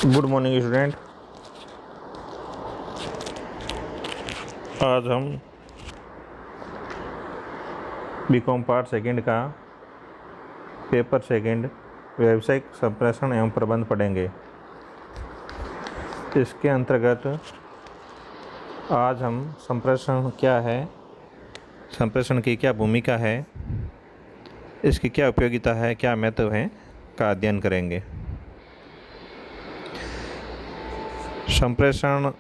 Good morning student. आज हम BCom part second का पेपर सेकंड व्यावसायिक संप्रेषण एवं प्रबंध पढ़ेंगे। इसके अंतर्गत आज हम संप्रेषण क्या है, संप्रेषण की क्या भूमिका है, इसकी क्या उपयोगिता है, क्या महत्व है का अध्ययन करेंगे। संप्रेषण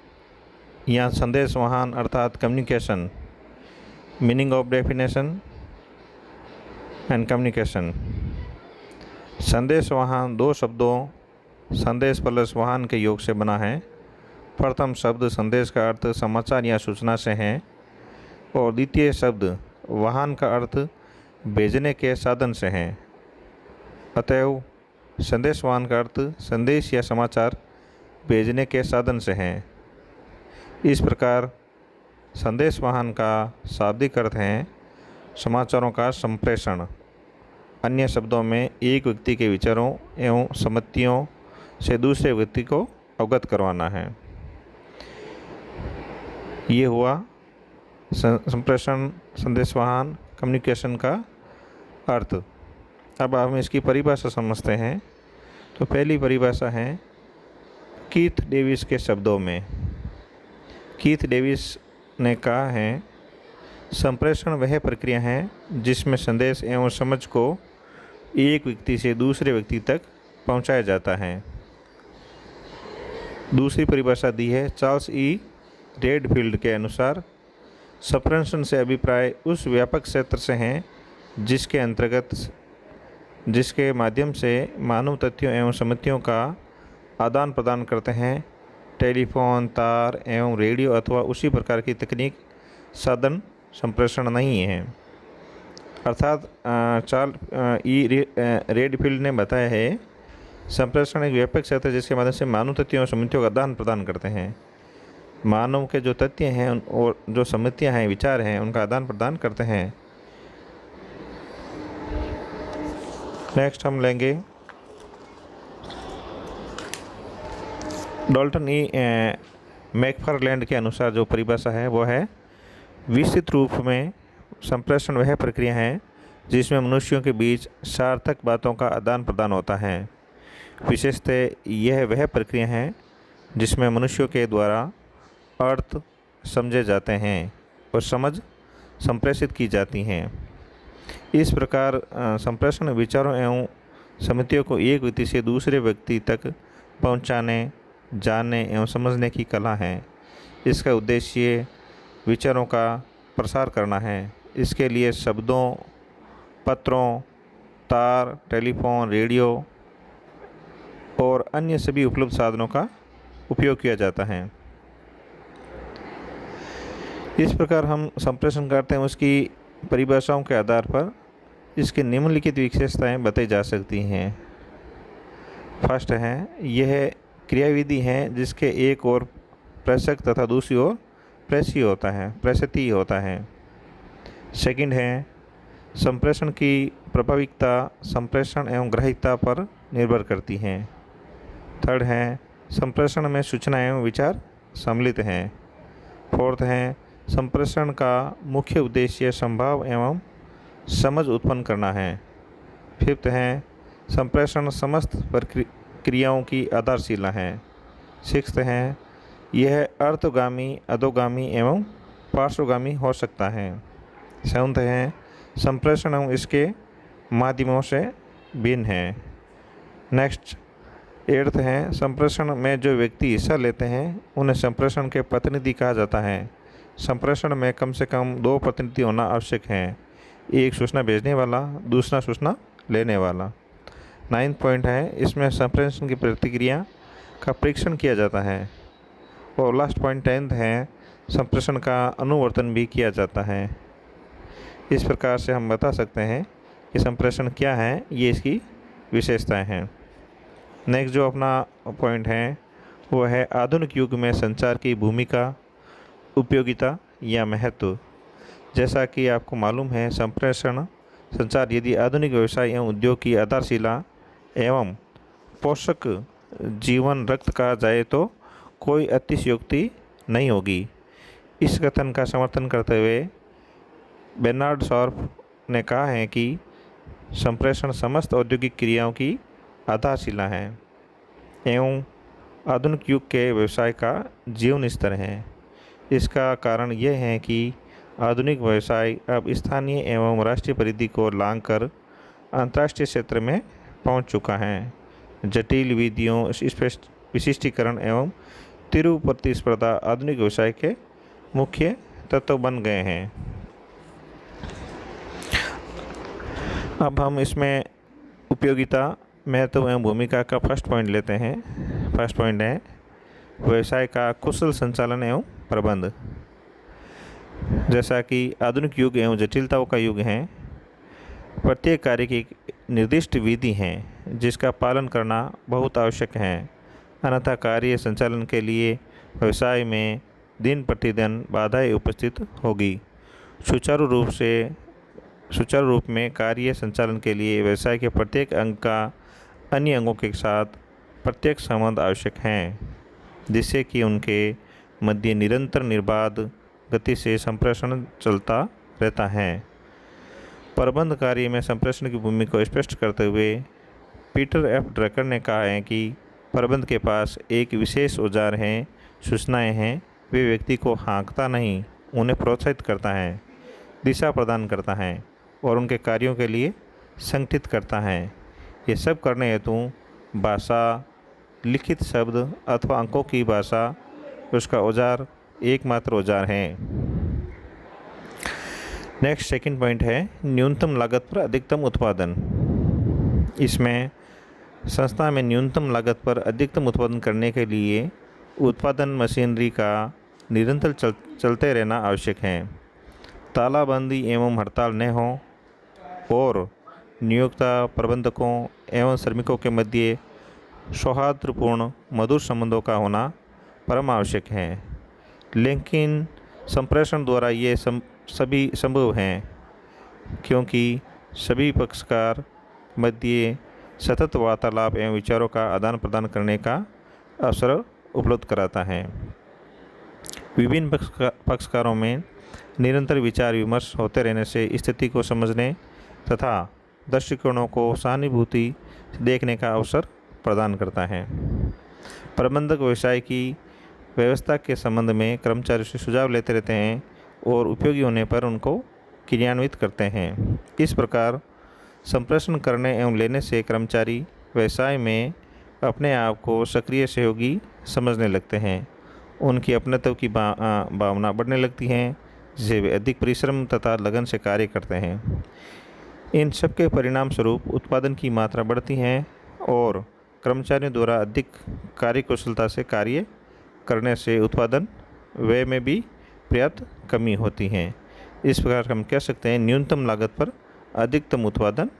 या संदेशवहन अर्थात communication, meaning of definition and communication. संदेशवहन दो शब्दों संदेश प्लस वाहन के योग से बना है। प्रथम शब्द संदेश का अर्थ समाचार या सूचना से है और द्वितीय शब्द वाहन का अर्थ भेजने के साधन से है। अतएव संदेशवाहन का अर्थ संदेश या समाचार भेजने के साधन से है। इस प्रकार संदेशवाहन का शाब्दिक अर्थ है समाचारों का संप्रेषण, अन्य शब्दों में एक व्यक्ति के विचारों एवं सम्मतियों से दूसरे व्यक्ति को अवगत करवाना है। ये हुआ संप्रेषण, संदेशवाहन, कम्युनिकेशन का अर्थ। अब हम इसकी परिभाषा समझते हैं। तो पहली परिभाषा है कीथ डेविस के शब्दों में। कीथ डेविस ने कहा है, संप्रेषण वह प्रक्रिया है जिसमें संदेश एवं समझ को एक व्यक्ति से दूसरे व्यक्ति तक पहुंचाया जाता है। दूसरी परिभाषा दी है चार्ल्स ई रेडफील्ड के अनुसार, संप्रेषण से अभिप्राय उस व्यापक क्षेत्र से हैं जिसके माध्यम से मानव तथ्यों एवं सम्मतियों का आदान प्रदान करते हैं। टेलीफोन, तार एवं रेडियो अथवा उसी प्रकार की तकनीक साधन संप्रेषण नहीं है। अर्थात चार्ल्स ई रेडफील्ड ने बताया है, संप्रेषण एक व्यापक क्षेत्र है जिसके माध्यम से मानव तथ्यों और सम्मतियों का आदान प्रदान करते हैं। मानव के जो तथ्य हैं और जो सम्मतियां हैं, विचार हैं, उनका आदान प्रदान करते हैं। नेक्स्ट हम लेंगे डॉल्टन ई मैकफारलैंड के अनुसार जो परिभाषा है वो है, विस्तृत रूप में संप्रेषण वह प्रक्रिया है जिसमें मनुष्यों के बीच सार्थक बातों का आदान प्रदान होता है। विशेषतः यह वह प्रक्रिया है जिसमें मनुष्यों के द्वारा अर्थ समझे जाते हैं और समझ संप्रेषित की जाती हैं। इस प्रकार संप्रेषण विचारों एवं सम्मतियों को एक व्यक्ति से दूसरे व्यक्ति तक पहुंचाने, जानने एवं समझने की कला है। इसका उद्देश्य विचारों का प्रसार करना है। इसके लिए शब्दों, पत्रों, तार, टेलीफोन, रेडियो और अन्य सभी उपलब्ध साधनों का उपयोग किया जाता है। इस प्रकार हम संप्रेषण करते हैं, उसकी परिभाषाओं के आधार पर इसकी निम्नलिखित विशेषताएं बताई जा सकती हैं। फर्स्ट है, यह क्रियाविधि है जिसके एक ओर प्रेषक तथा दूसरी ओर प्रेषित होता है। सेकंड है, संप्रेषण की प्रभाविकता संप्रेषण एवं ग्राह्यता पर निर्भर करती है। थर्ड है, संप्रेषण में सूचना एवं विचार सम्मिलित हैं। फोर्थ है, संप्रेषण का मुख्य उद्देश्य संभाव एवं समझ उत्पन्न करना है। फिफ्थ है, संप्रेषण समस्त क्रियाओं की आधारशिला है। सिक्स्थ है, यह अर्थगामी, अधोगामी एवं पार्श्वगामी हो सकता है। सेवंथ है, संप्रेषण एवं इसके माध्यमों से भिन्न है। नेक्स्ट एट्थ है, संप्रेषण में जो व्यक्ति हिस्सा लेते हैं उन्हें संप्रेषण के प्रतिनिधि कहा जाता है। संप्रेषण में कम से कम दो प्रतिनिधि होना आवश्यक है, एक सूचना भेजने वाला, दूसरा सूचना लेने वाला। नाइन्थ पॉइंट है, इसमें संप्रेषण की प्रतिक्रिया का परीक्षण किया जाता है। और लास्ट पॉइंट 10th है, संप्रेषण का अनुवर्तन भी किया जाता है। इस प्रकार से हम बता सकते हैं कि संप्रेषण क्या है, ये इसकी विशेषताएं हैं। नेक्स्ट जो अपना पॉइंट है वो है आधुनिक युग में संचार की भूमिका, उपयोगिता या महत्व। जैसा कि आपको मालूम है, संप्रेषण संचार यदि आधुनिक व्यवसाय एवं उद्योग की आधारशिला एवं पोषक जीवन रक्त कहा जाए तो कोई अतिशयोक्ति नहीं होगी। इस कथन का समर्थन करते हुए बेर्नार्ड शॉर्प ने कहा है कि संप्रेषण समस्त औद्योगिक क्रियाओं की आधारशिला है एवं आधुनिक युग के व्यवसाय का जीवन स्तर है। इसका कारण यह है कि आधुनिक व्यवसाय अब स्थानीय एवं राष्ट्रीय परिधि को लांघकर अंतर्राष्ट्रीय क्षेत्र में पहुंच चुका है। जटिल विधियों, विशिष्टीकरण एवं तीव्र प्रतिस्पर्धा आधुनिक व्यवसाय के मुख्य तत्व बन गए हैं। अब हम इसमें उपयोगिता, महत्व एवं भूमिका का फर्स्ट पॉइंट लेते हैं। फर्स्ट पॉइंट है व्यवसाय का कुशल संचालन एवं प्रबंध। जैसा कि आधुनिक युग एवं जटिलताओं का युग है, प्रत्येक कार्य की निर्दिष्ट विधि है जिसका पालन करना बहुत आवश्यक है, अन्यथा कार्य संचालन के लिए व्यवसाय में दिन प्रतिदिन बाधाएं उपस्थित होगी। सुचारू रूप में कार्य संचालन के लिए व्यवसाय के प्रत्येक अंग का अन्य अंगों के साथ प्रत्येक संबंध आवश्यक हैं, जिससे कि उनके मध्य निरंतर निर्बाध गति से संप्रेषण चलता रहता है। प्रबंध कार्य में संप्रेषण की भूमिका को स्पष्ट करते हुए पीटर एफ ड्रकर ने कहा है कि प्रबंध के पास एक विशेष औजार है, सूचनाएं हैं। वे व्यक्ति को हाँकता नहीं, उन्हें प्रोत्साहित करता है, दिशा प्रदान करता है और उनके कार्यों के लिए संगठित करता है। ये सब करने हेतु भाषा, लिखित शब्द अथवा अंकों की भाषा उसका औजार एकमात्र औजार है। नेक्स्ट सेकंड पॉइंट है न्यूनतम लागत पर अधिकतम उत्पादन। इसमें संस्था में न्यूनतम लागत पर अधिकतम उत्पादन करने के लिए उत्पादन मशीनरी का निरंतर चलते रहना आवश्यक है। तालाबंदी एवं हड़ताल न हो और नियोक्ता, प्रबंधकों एवं श्रमिकों के मध्य सौहार्दपूर्ण मधुर संबंधों का होना परम आवश्यक है। लेकिन संप्रेषण द्वारा ये सभी संभव हैं, क्योंकि सभी पक्षकार मध्य सतत वार्तालाप एवं विचारों का आदान प्रदान करने का अवसर उपलब्ध कराता है। विभिन्न पक्षकारों में निरंतर विचार विमर्श होते रहने से स्थिति को समझने तथा दृष्टिकोणों को सहानुभूति से देखने का अवसर प्रदान करता है। प्रबंधक व्यवसाय की व्यवस्था के संबंध में कर्मचारियों से सुझाव लेते रहते हैं और उपयोगी होने पर उनको क्रियान्वित करते हैं। इस प्रकार संप्रेषण करने एवं लेने से कर्मचारी व्यवसाय में अपने आप को सक्रिय सहयोगी समझने लगते हैं। उनकी अपनत्व की भावना बढ़ने लगती है, जिससे वे अधिक परिश्रम तथा लगन से कार्य करते हैं। इन सब के परिणाम स्वरूप उत्पादन की मात्रा बढ़ती है और कर्मचारियों द्वारा अधिक कार्यकुशलता से कार्य करने से उत्पादन व्यय में भी पर्याप्त कमी होती है। इस प्रकार हम कह सकते हैं न्यूनतम लागत पर अधिकतम उत्पादन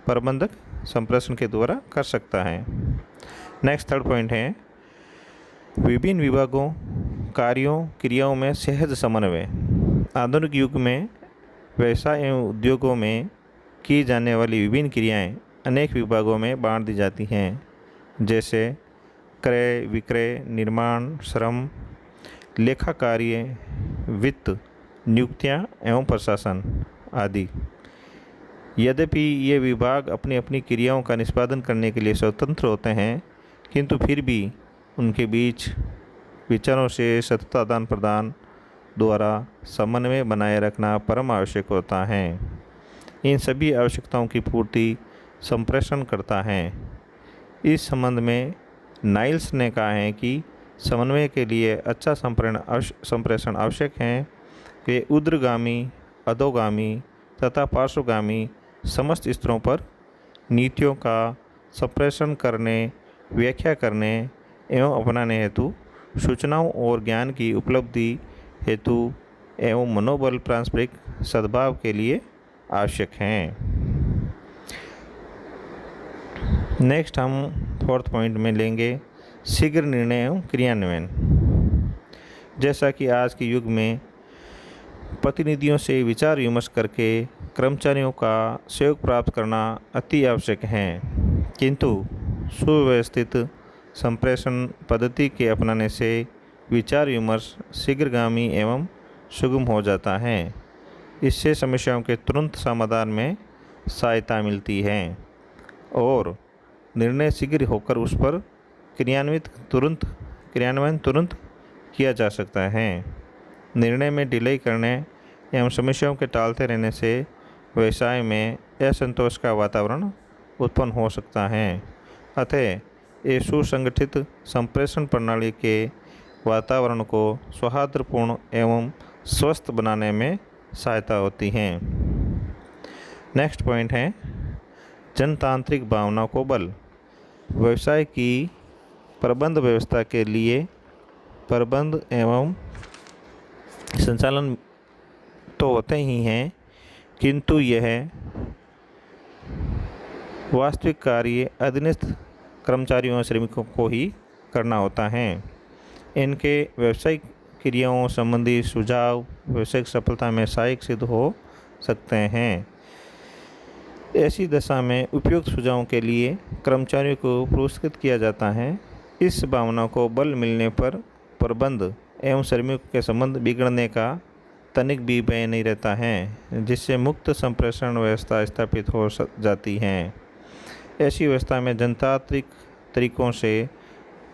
प्रबंधक संप्रेषण के द्वारा कर सकता है। नेक्स्ट थर्ड पॉइंट है विभिन्न विभागों, कार्यों, क्रियाओं में सहज समन्वय। आधुनिक युग में व्यवसाय एवं उद्योगों में की जाने वाली विभिन्न क्रियाएं अनेक विभागों में बांट दी जाती हैं, जैसे क्रय विक्रय, निर्माण, श्रम, लेखा कार्य, वित्त, नियुक्तियां एवं प्रशासन आदि। यद्यपि ये विभाग अपनी अपनी क्रियाओं का निष्पादन करने के लिए स्वतंत्र होते हैं, किंतु फिर भी उनके बीच विचारों से सतत आदान प्रदान द्वारा समन्वय बनाए रखना परम आवश्यक होता है। इन सभी आवश्यकताओं की पूर्ति संप्रेषण करता है। इस संबंध में नाइल्स ने कहा है कि समन्वय के लिए अच्छा संप्रेषण आवश्यक है। वे ऊर्ध्वगामी, अधोगामी तथा पार्श्वगामी समस्त स्तरों पर नीतियों का संप्रेषण करने, व्याख्या करने एवं अपनाने हेतु सूचनाओं और ज्ञान की उपलब्धि हेतु एवं मनोबल पारस्परिक सद्भाव के लिए आवश्यक हैं। नेक्स्ट हम फोर्थ पॉइंट में लेंगे शीघ्र निर्णय एवं क्रियान्वयन। जैसा कि आज के युग में प्रतिनिधियों से विचार विमर्श करके कर्मचारियों का सहयोग प्राप्त करना अति आवश्यक है, किंतु सुव्यवस्थित संप्रेषण पद्धति के अपनाने से विचार विमर्श शीघ्रगामी एवं सुगम हो जाता है। इससे समस्याओं के तुरंत समाधान में सहायता मिलती है और निर्णय शीघ्र होकर उस पर क्रियान्वयन तुरंत किया जा सकता है। निर्णय में डिले करने एवं समस्याओं के टालते रहने से व्यवसाय में असंतोष का वातावरण उत्पन्न हो सकता है। अतः ये सुसंगठित संप्रेषण प्रणाली के वातावरण को सौहार्दपूर्ण एवं स्वस्थ बनाने में सहायता होती है। नेक्स्ट पॉइंट है जनतांत्रिक भावना को बल। व्यवसाय की प्रबंध व्यवस्था के लिए प्रबंध एवं संचालन तो होते ही हैं, किंतु यह वास्तविक कार्य अधीनस्थ कर्मचारियों और श्रमिकों को ही करना होता है। इनके व्यावसायिक क्रियाओं संबंधी सुझाव व्यावसायिक सफलता में सहायक सिद्ध हो सकते हैं। ऐसी दशा में उपयुक्त सुझावों के लिए कर्मचारियों को पुरस्कृत किया जाता है। इस भावना को बल मिलने पर प्रबंध एवं श्रमिकों के संबंध बिगड़ने का तनिक भी भय नहीं रहता है, जिससे मुक्त संप्रेषण व्यवस्था स्थापित हो जाती है। ऐसी व्यवस्था में जनतांत्रिक तरीकों से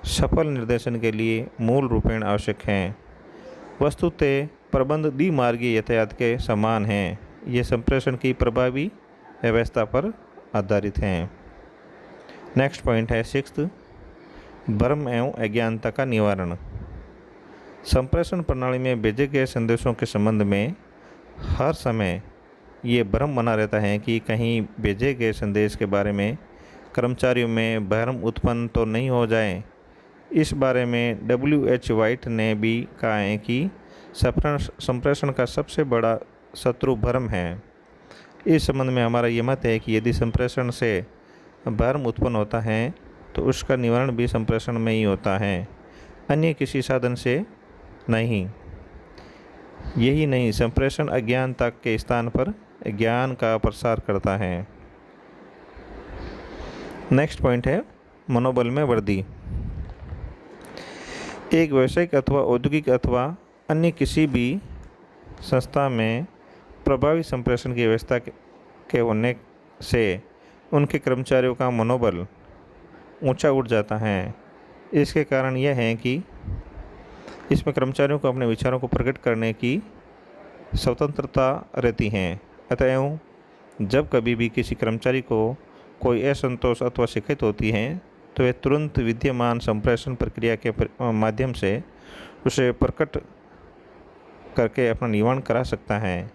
सफल निर्देशन के लिए मूल रूपेण आवश्यक हैं। वस्तुतः प्रबंध द्विमार्गीय यातायात के समान हैं। ये संप्रेषण की प्रभावी व्यवस्था पर आधारित हैं। नेक्स्ट पॉइंट है 6th, भ्रम एवं अज्ञानता का निवारण। संप्रेषण प्रणाली में भेजे गए संदेशों के संबंध में हर समय ये भ्रम बना रहता है कि कहीं भेजे गए संदेश के बारे में कर्मचारियों में भ्रम उत्पन्न तो नहीं हो जाए। इस बारे में W.H. वाइट ने भी कहा है कि संप्रेषण का सबसे बड़ा शत्रु भ्रम है। इस संबंध में हमारा ये मत है कि यदि संप्रेषण से भ्रम उत्पन्न होता है तो उसका निवारण भी संप्रेषण में ही होता है, अन्य किसी साधन से नहीं। यही नहीं, संप्रेषण अज्ञानता के स्थान पर ज्ञान का प्रसार करता है। नेक्स्ट पॉइंट है मनोबल में वृद्धि। एक व्यावसायिक अथवा औद्योगिक अथवा अन्य किसी भी संस्था में प्रभावी संप्रेषण की व्यवस्था के होने से उनके कर्मचारियों का मनोबल ऊंचा उठ जाता है। इसके कारण यह है कि इसमें कर्मचारियों को अपने विचारों को प्रकट करने की स्वतंत्रता रहती है। अतएव जब कभी भी किसी कर्मचारी को कोई असंतोष अथवा शिकायत होती है तो वह तुरंत विद्यमान संप्रेषण प्रक्रिया के माध्यम से उसे प्रकट करके अपना निवारण करा सकता है।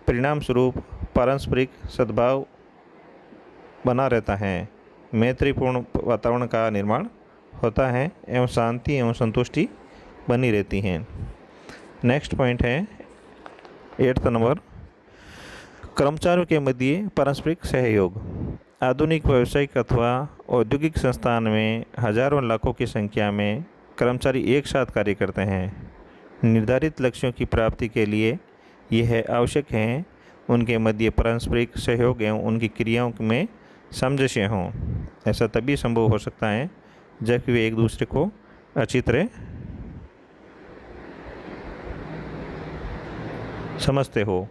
परिणाम स्वरूप पारस्परिक सद्भाव बना रहता है, मैत्रीपूर्ण वातावरण का निर्माण होता है एवं शांति एवं संतुष्टि बनी रहती है। नेक्स्ट पॉइंट है 8th नंबर, कर्मचारियों के मध्य पारस्परिक सहयोग। आधुनिक व्यावसायिक अथवा औद्योगिक संस्थान में हजारों लाखों की संख्या में कर्मचारी एक साथ कार्य करते हैं। निर्धारित लक्ष्यों की प्राप्ति के लिए यह आवश्यक है उनके मध्य पारस्परिक सहयोग एवं उनकी क्रियाओं में सामंजस्य हों। ऐसा तभी संभव हो सकता है जब वे एक दूसरे को अच्छी तरह समझते हो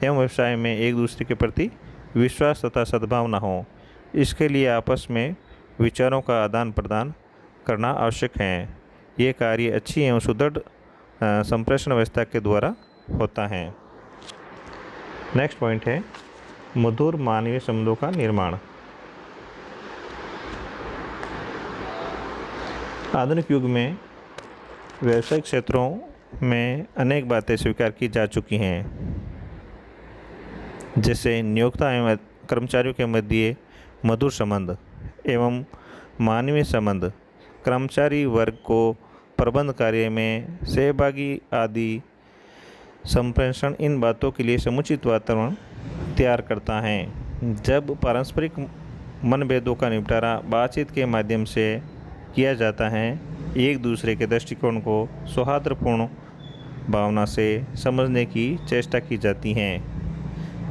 एवं व्यवसाय में एक दूसरे के प्रति विश्वास तथा सद्भावना हो। इसके लिए आपस में विचारों का आदान प्रदान करना आवश्यक है। ये कार्य अच्छी एवं सुदृढ़ संप्रेषण व्यवस्था के द्वारा होता है। नेक्स्ट पॉइंट है मधुर मानवीय संबंधों का निर्माण। आधुनिक युग में व्यावसायिक क्षेत्रों में अनेक बातें स्वीकार की जा चुकी हैं, जैसे नियोक्ता एवं कर्मचारियों के मध्य मधुर संबंध एवं मानवीय संबंध, कर्मचारी वर्ग को प्रबंध कार्य में सहभागी आदि। संप्रेषण इन बातों के लिए समुचित वातावरण तैयार करता है। जब पारस्परिक मनभेदों का निपटारा बातचीत के माध्यम से किया जाता है, एक दूसरे के दृष्टिकोण को सौहार्दपूर्ण भावना से समझने की चेष्टा की जाती है।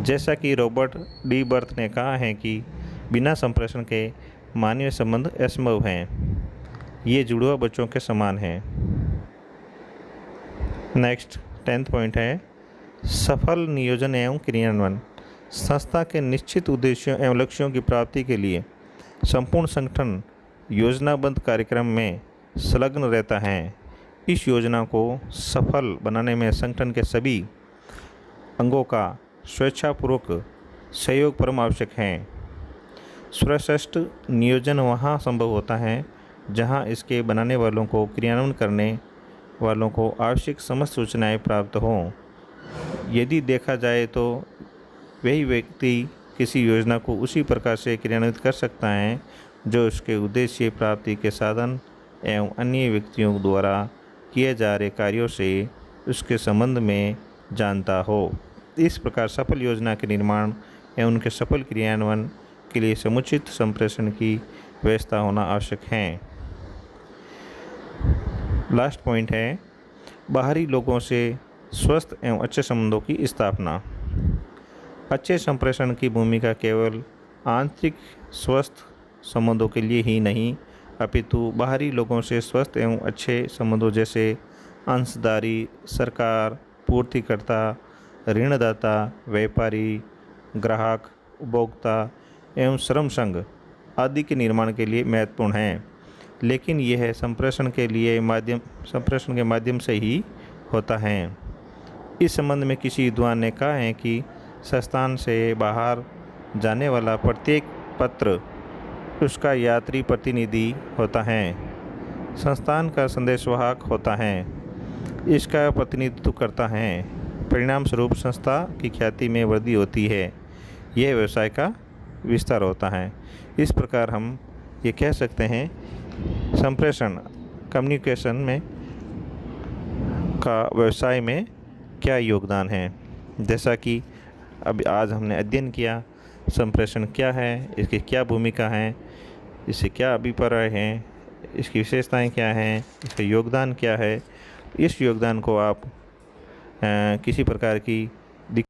जैसा कि रॉबर्ट डी बर्थ ने कहा है कि बिना संप्रेषण के मानवीय संबंध असंभव हैं। ये जुड़वा बच्चों के समान हैं। नेक्स्ट 10th पॉइंट है सफल नियोजन एवं क्रियान्वयन। संस्था के निश्चित उद्देश्यों एवं लक्ष्यों की प्राप्ति के लिए संपूर्ण संगठन योजनाबद्ध कार्यक्रम में संलग्न रहता है। इस योजना को सफल बनाने में संगठन के सभी अंगों का स्वेच्छापूर्वक सहयोग परम आवश्यक है। सर्वश्रेष्ठ नियोजन वहाँ संभव होता है जहाँ इसके बनाने वालों को क्रियान्वयन करने वालों को आवश्यक समस्त सूचनाएं प्राप्त हों। यदि देखा जाए तो वही व्यक्ति किसी योजना को उसी प्रकार से क्रियान्वित कर सकता है जो उसके उद्देश्य प्राप्ति के साधन एवं अन्य व्यक्तियों द्वारा किए जा रहे कार्यों से उसके संबंध में जानता हो। इस प्रकार सफल योजना के निर्माण एवं उनके सफल क्रियान्वयन के लिए समुचित संप्रेषण की व्यवस्था होना आवश्यक है। लास्ट पॉइंट है बाहरी लोगों से स्वस्थ एवं अच्छे संबंधों की स्थापना। अच्छे संप्रेषण की भूमिका केवल आंतरिक स्वस्थ संबंधों के लिए ही नहीं अपितु बाहरी लोगों से स्वस्थ एवं अच्छे संबंधों जैसे अंशधारी, सरकार, पूर्तिकर्ता, ऋणदाता, व्यापारी, ग्राहक, उपभोक्ता एवं श्रम संघ आदि के निर्माण के लिए महत्वपूर्ण है। लेकिन यह संप्रेषण के माध्यम से ही होता है। इस संबंध में किसी विद्वान ने कहा है कि संस्थान से बाहर जाने वाला प्रत्येक पत्र उसका यात्री प्रतिनिधि होता है, संस्थान का संदेशवाहक होता है, इसका प्रतिनिधित्व करता है। परिणाम स्वरूप संस्था की ख्याति में वृद्धि होती है, यह व्यवसाय का विस्तार होता है। इस प्रकार हम ये कह सकते हैं संप्रेषण कम्युनिकेशन में का व्यवसाय में क्या योगदान है। जैसा कि अब आज हमने अध्ययन किया संप्रेषण क्या है, इसकी क्या भूमिका है, इससे क्या अभिप्राय हैं, इसकी विशेषताएं क्या हैं, इसका योगदान क्या है। इस योगदान को आप किसी प्रकार की